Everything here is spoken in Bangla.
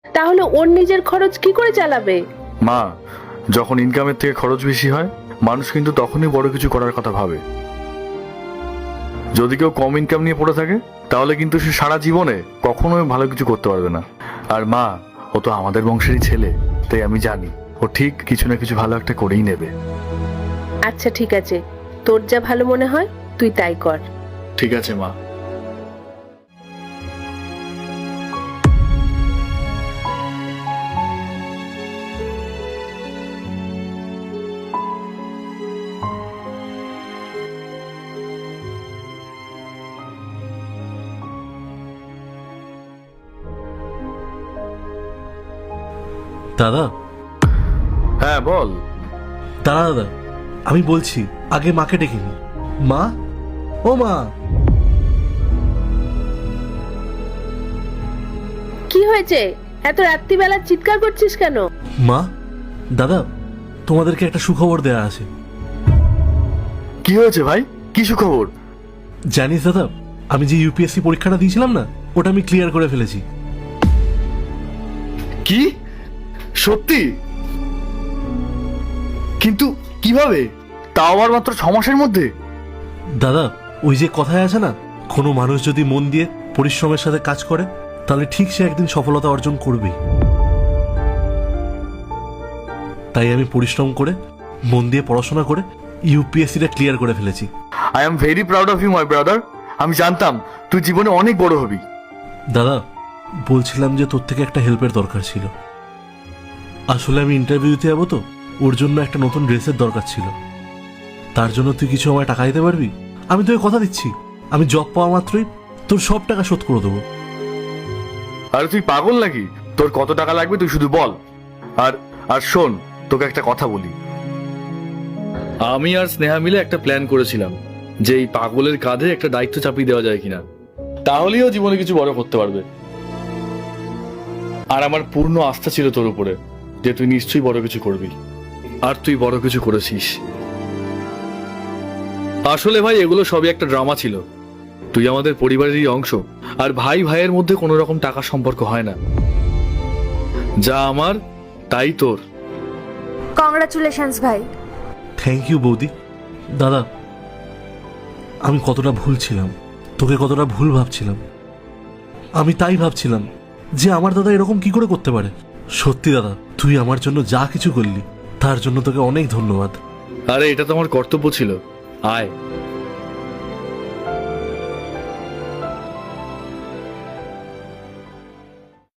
তাহলে ওর নিজের খরচ কি করে চালাবে? মা, যখন ইনকামের থেকে খরচ বেশি হয় মানুষ কিন্তু তখনই বড় কিছু করার কথা ভাবে। যদি কেউ কম ইনকাম নিয়ে পড়ে থাকে তাহলে কিন্তু সে সারা জীবনে কখনোই ভালো কিছু করতে পারবে না। আর মা, ও তো আমাদের বংশেরই ছেলে, তাই আমি জানি ও ঠিক কিছু না কিছু ভালো একটা করেই নেবে। আচ্ছা ঠিক আছে, তোর যা ভালো মনে হয় তুই তাই কর। ঠিক আছে মা। দাদা, হ্যাঁ বল। দাদা দাদা, আমি বলছি আগে মাকে ডেকে নি। মা, ও মা। কি হয়েছে? এত রাত্রিবেলা চিৎকার করছিস কেন? মা, দাদা, তোমাদেরকে একটা সুখবর দেয়া আছে। কি হয়েছে ভাই? কি সুখবর? জানিস দাদা, আমি যে ইউপিএসসি পরীক্ষাটা দিয়েছিলাম না, ওটা আমি ক্লিয়ার করে ফেলেছি। কি? সত্যি? কিন্তু কিভাবে? তাও আবার মাত্র 6 মাসের মধ্যে? দাদা, ওই যে কথায় আছে না, কোনো মানুষ যদি মন দিয়ে পরিশ্রমের সাথে কাজ করে তাহলে ঠিক সে একদিন সফলতা অর্জন করবেই। তাই আমি পরিশ্রম করে মন দিয়ে পড়াশোনা করে ইউপিএসসিটা ক্লিয়ার করে ফেলেছি। I am very proud of you my brother. আমি জানতাম তুই জীবনে অনেক বড় হবি। দাদা, বলছিলাম যে তোর থেকে একটা হেল্পের দরকার ছিল। আসলে আমি ইন্টারভিউ দিতে যাবো, তো ওর জন্য একটা নতুন ড্রেসের দরকার ছিল। তার জন্য তুই কিছু আমায় টাকা দিতে পারবি? আমি তোকে কথা দিচ্ছি, আমি জব পাওয়া মাত্রই তোর সব টাকা শোধ করে দেবো। আরে তুই পাগল নাকি? তোর কত টাকা লাগবে তুই শুধু বল। আর আর শোন, তোকে একটা কথা বলি। আমি আর স্নেহা মিলে একটা প্ল্যান করেছিলাম যে এই পাগলের কাঁধে একটা দায়িত্ব চাপিয়ে দেওয়া যায় কিনা, তাহলেই ও জীবনে কিছু বড় করতে পারবে। আর আমার পূর্ণ আস্থা ছিল তোর উপরে যে তুই নিশ্চয়ই বড় কিছু করবি। আর তুই বড় কিছু করেছিস। আসলে ভাই, এগুলো সবই একটা ড্রামা ছিল। তুই আমাদের পরিবারেরই অংশ, আর ভাই ভাইয়ের মধ্যে কোনো রকম টাকার সম্পর্ক হয় না। যা আমার তাই তোর। কংগ্রাচুলেশনস ভাই। থ্যাংক ইউ বৌদি। দাদা, আমি কতটা ভুল ছিলাম, তোকে কতটা ভুল ভাবছিলাম। আমি তাই ভাবছিলাম যে আমার দাদা এরকম কি করে করতে পারে। সত্যি দাদা, তুই আমার জন্য যা কিছু করলি তার জন্য তোকে অনেক ধন্যবাদ। আরে এটা তো আমার কর্তব্য ছিল। আয়।